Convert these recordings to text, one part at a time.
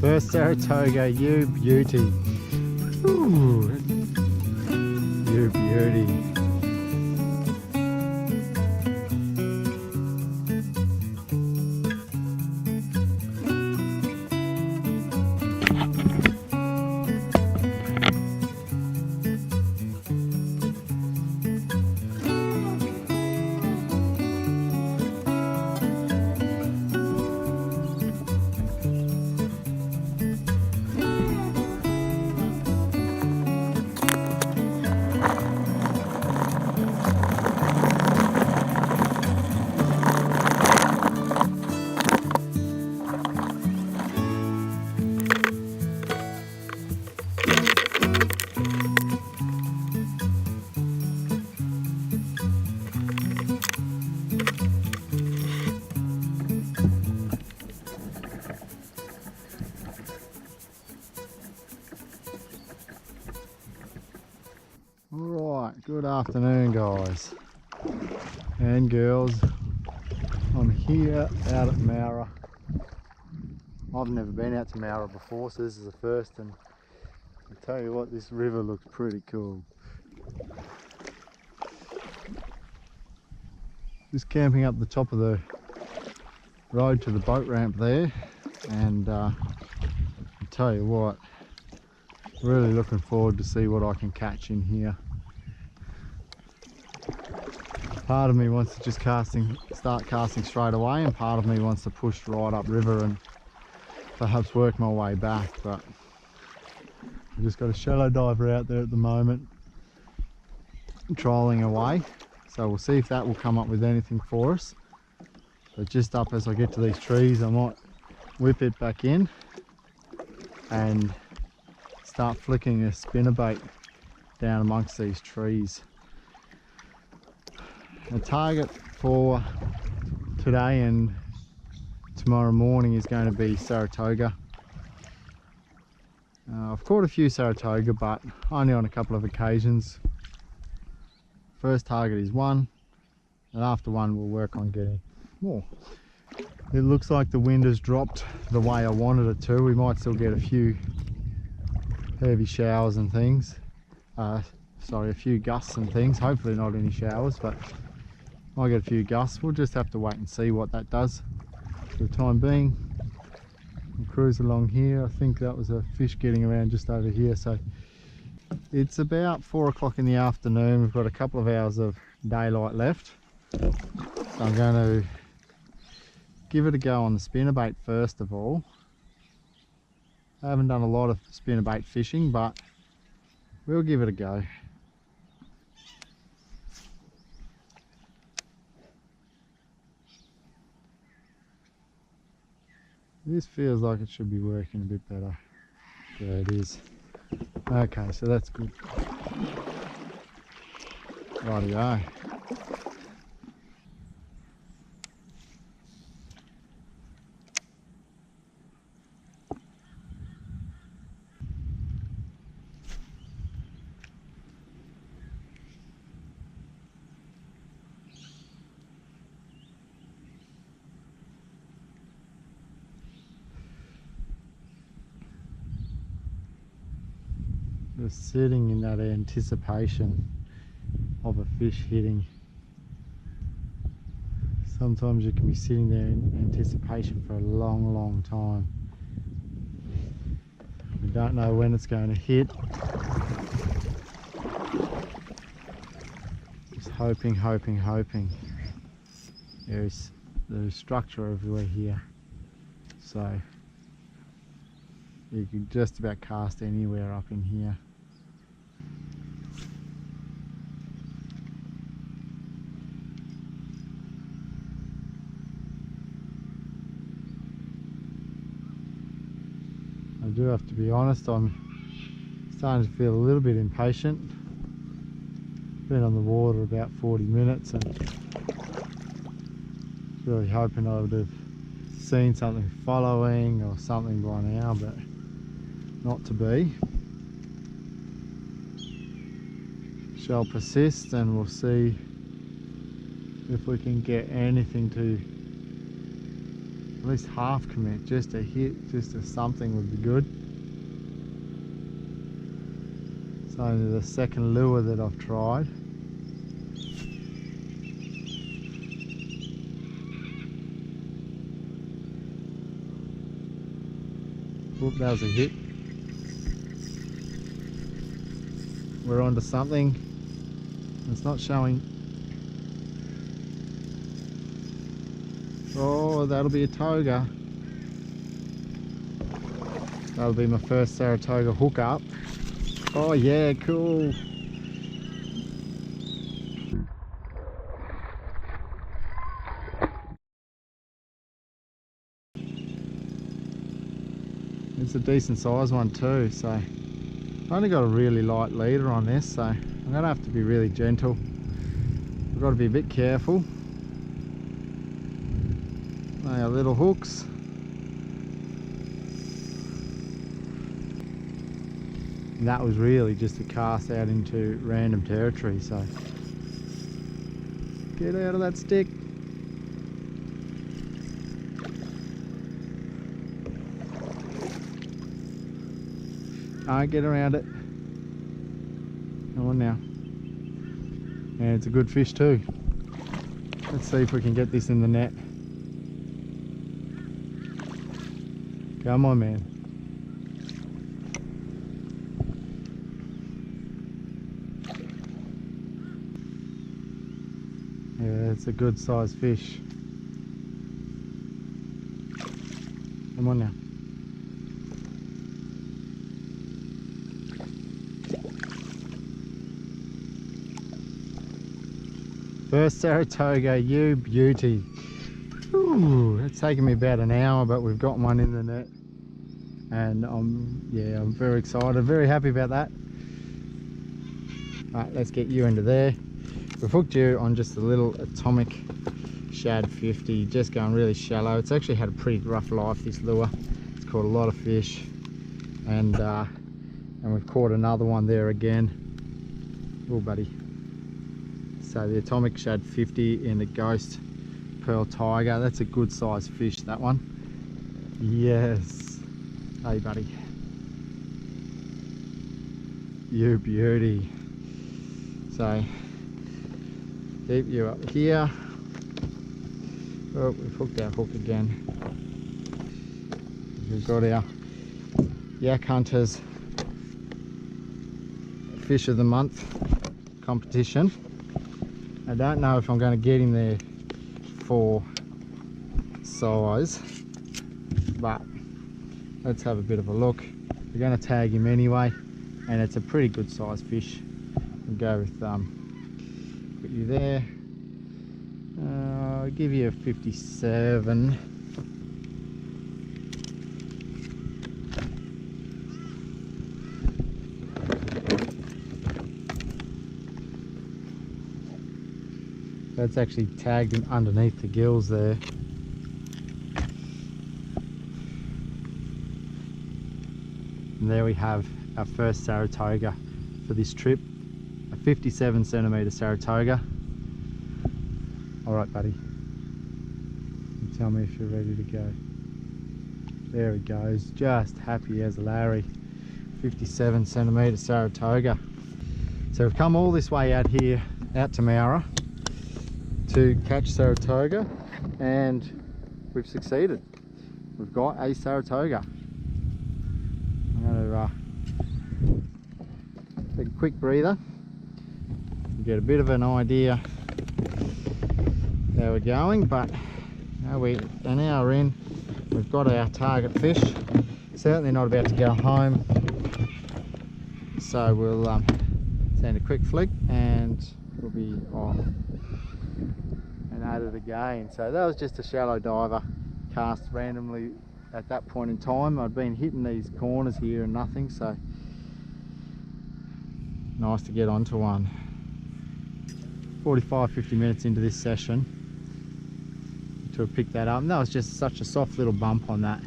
First Saratoga, you beauty. Ooh, you beauty. Alright, good afternoon guys and girls. I'm here out at Moura. I've never been out to Moura before, so this is the first, and I'll tell you what, this river looks pretty cool. Just camping up the top of the road to the boat ramp there, and I'll tell you what, really looking forward to see what I can catch in here. Part of me wants to just start casting straight away, and part of me wants to push right up river and perhaps work my way back, but I've just got a shallow diver out there at the moment trolling away, so we'll see if that will come up with anything for us. But just up as I get to these trees, I might whip it back in and start flicking a spinnerbait down amongst these trees. The target for today and tomorrow morning is going to be Saratoga. I've caught a few Saratoga, but only on a couple of occasions. First target is one, and after one we'll work on getting more. It looks like the wind has dropped the way I wanted it to. We might still get a few heavy showers and things. Sorry, a few gusts and things. Hopefully not any showers, but might get a few gusts. We'll just have to wait and see what that does. For the time being, we'll cruise along here. I think that was a fish getting around just over here. So it's about 4 o'clock in the afternoon. We've got a couple of hours of daylight left. So I'm going to give it a go on the spinnerbait first of all. I haven't done a lot of spinnerbait fishing, but we'll give it a go. This feels like it should be working a bit better. Yeah, it is. Okay, so that's good. Rightio. Just sitting in that anticipation of a fish hitting. Sometimes you can be sitting there in anticipation for a long time. We don't know when it's going to hit. Just hoping. There's structure everywhere here, so you can just about cast anywhere up in here. I do have to be honest, I'm starting to feel a little bit impatient. Been on the water about 40 minutes and really hoping I would have seen something following or something by now, but not to be. Shall persist, and we'll see if we can get anything to at least half commit, just a hit, just a something would be good. It's only the second lure that I've tried. Whoop, that was a hit. We're onto something. It's not showing. Oh, that'll be a toga. That'll be my first Saratoga hookup. Oh yeah, cool. It's a decent size one too, so I've only got a really light leader on this, so I'm gonna have to be really gentle. I've got to be a bit careful. They are little hooks. And that was really just a cast out into random territory, so get out of that stick. Alright, get around it. Come on now. And it's a good fish too. Let's see if we can get this in the net. Come on, man. Yeah, it's a good sized fish. Come on now. First Saratoga, you beauty. Ooh, it's taken me about an hour, but we've got one in the net. And I'm very excited, very happy about that. Alright, let's get you into there. We've hooked you on just a little atomic shad 50, just going really shallow. It's actually had a pretty rough life, this lure. It's caught a lot of fish, and we've caught another one there again. Oh buddy. So the atomic shad 50 in the ghost pearl tiger. That's a good sized fish, that one. Yes. Hey buddy. You beauty. So keep you up here. Oh, we've hooked our hook again. We've got our Yak Hunters Fish of the Month competition. I don't know if I'm going to get him there for size, but let's have a bit of a look. We're going to tag him anyway, and it's a pretty good sized fish. We'll go with put you there. I'll give you a 57. That's actually tagged in underneath the gills there. And there we have our first Saratoga for this trip, a 57 centimetre Saratoga. Alright buddy, you tell me if you're ready to go. There he goes, just happy as a Larry. 57 centimetre Saratoga. So we've come all this way out here, out to Moura, to catch Saratoga, and we've succeeded. We've got a Saratoga. I'm going to take a quick breather, get a bit of an idea how we're going, but now we're an hour in, we've got our target fish. Certainly not about to go home, so we'll send a quick flick and we'll be off and at it again. So that was just a shallow diver cast randomly at that point in time. I'd been hitting these corners here and nothing, so nice to get onto one. 45-50 minutes into this session to have picked that up, and that was just such a soft little bump on that.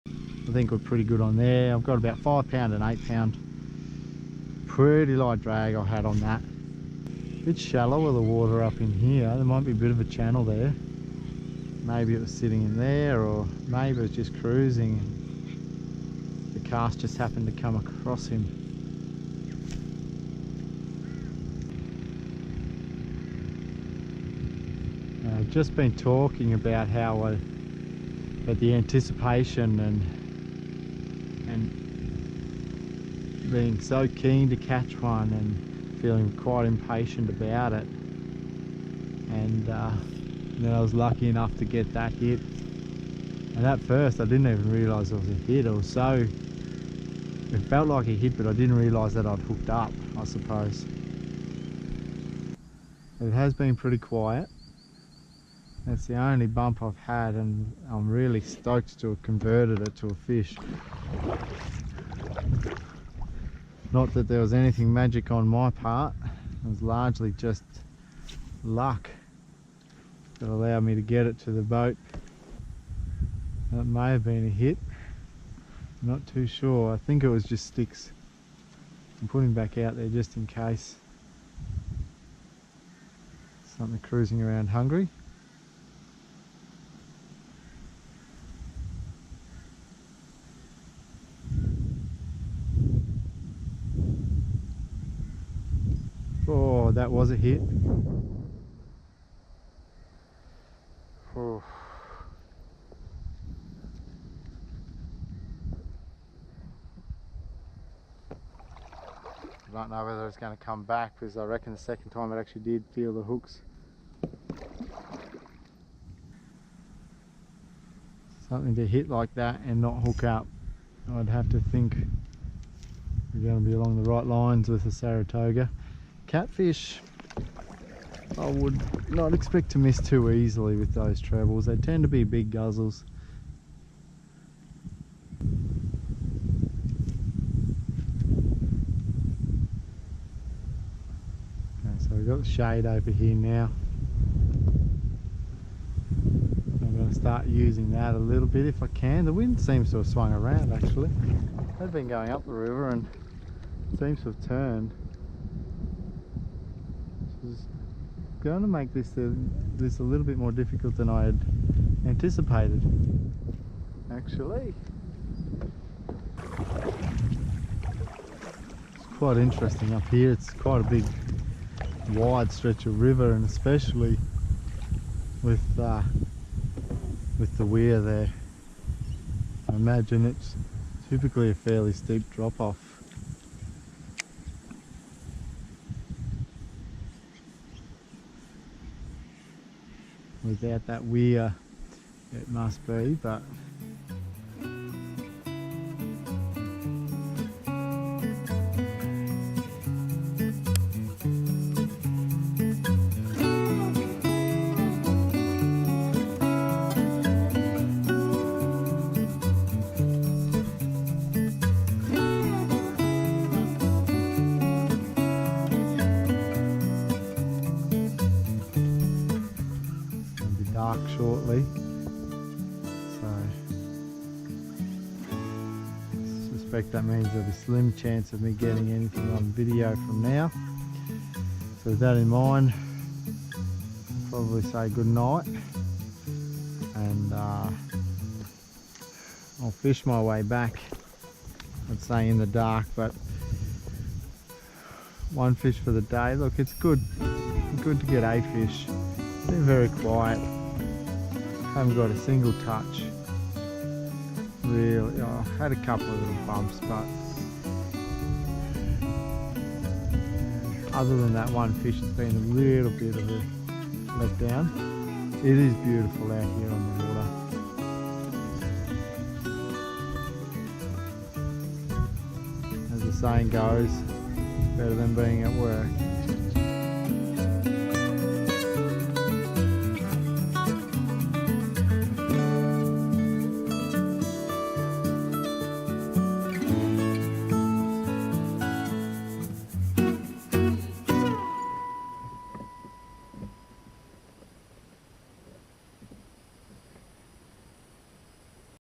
I think we're pretty good on there. I've got about 5 pound and 8 pound pretty light drag I had on that. A bit shallower the water up in here. There might be a bit of a channel there. Maybe it was sitting in there, or maybe it was just cruising and the cast just happened to come across him. I've just been talking about how about the anticipation and being so keen to catch one and feeling quite impatient about it. And then I was lucky enough to get that hit. And at first I didn't even realise it was a hit. It felt like a hit, but I didn't realise that I'd hooked up, I suppose. It has been pretty quiet. That's the only bump I've had, and I'm really stoked to have converted it to a fish. Not that there was anything magic on my part. It was largely just luck that allowed me to get it to the boat. That may have been a hit. I'm not too sure. I think it was just sticks. I'm putting back out there just in case. Something cruising around hungry. Oh, that was a hit. Oh. I don't know whether it's going to come back, because I reckon the second time it actually did feel the hooks. Something to hit like that and not hook up. I'd have to think we're going to be along the right lines with the Saratoga. Catfish, I would not expect to miss too easily with those trebles. They tend to be big guzzles. Okay, so we've got the shade over here now. I'm going to start using that a little bit if I can. The wind seems to have swung around actually. They've been going up the river and it seems to have turned. Going to make this a little bit more difficult than I had anticipated, actually. It's quite interesting up here. It's quite a big wide stretch of river, and especially with the weir there. I imagine it's typically a fairly steep drop off. Without that weir it must be, but shortly, so I suspect that means there'll be slim chance of me getting anything on video from now. So with that in mind, I'll probably say good night, and I'll fish my way back. I'd say in the dark, but one fish for the day. Look, it's good to get a fish. It's been very quiet. Haven't got a single touch. Really, I had a couple of little bumps, but other than that one fish, it's been a little bit of a letdown. It is beautiful out here on the water. As the saying goes, better than being at work.